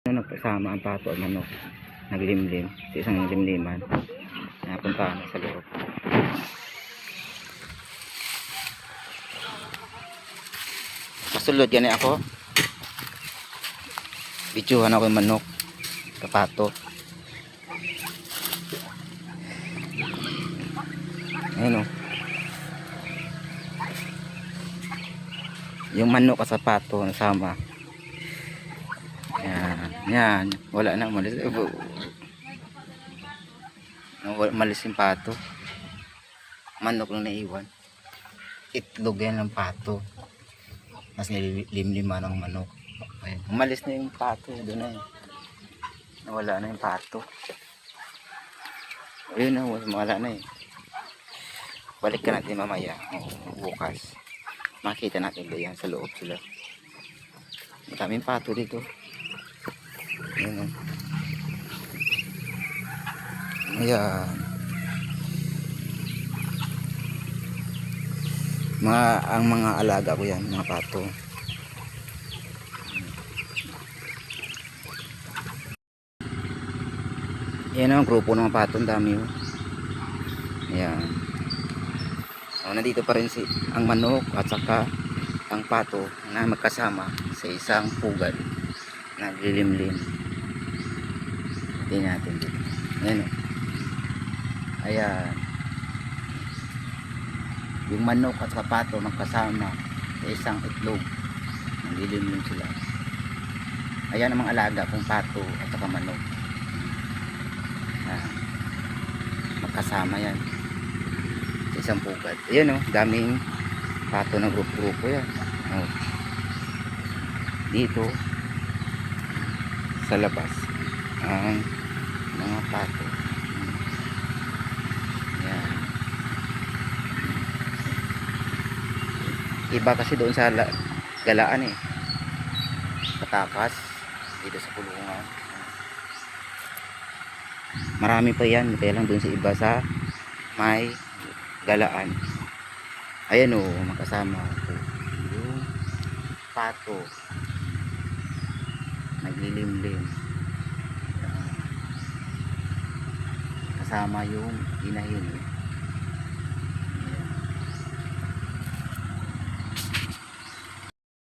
Nagkasama ang pato at manok, naglimlim sa isang limliman. Napunta na sa loob. Kasulod yan ako. Videohan ako yung manok, kapato. Ayun o. Yung manok at sapato nasama. Yan, wala na, malis. Malis yung pato. Manok lang naiwan. Itlog yan ng pato. Mas nilimlima ng manok. Ayun, umalis na yung pato. Doon na yun. Nawala na yung pato. Ayun na, wala na eh. Balik ka natin mamaya. Bukas. Makita natin ba yan sa loob sila. Maraming pato dito. Ayan. Ayan. Ang mga alaga ko yan, mga pato. Ayan ang grupo ng mga pato, ang dami oh. Ayan. Nandito pa rin ang manok at saka ang pato na magkasama sa isang pugad na lilimlim. Tingnan natin dito. Ayan o. Ayan. Yung manok at pato magkasama sa isang itlog. Lilimlim sila. Ayan ang mga alaga kung pato at saka manok. Ayan. Magkasama yan sa isang pugad. Ayan o. Daming pato ng grupo-grupo yan. O. Dito sa labas ang mga pato. Yan. Iba kasi doon sa galaan eh. Patakas dito sa kulungan. Marami pa yan, kaya lang doon sa iba sa may galaan. Ayan o, makasama yung pato naglilimlim. Kasama yung inahin.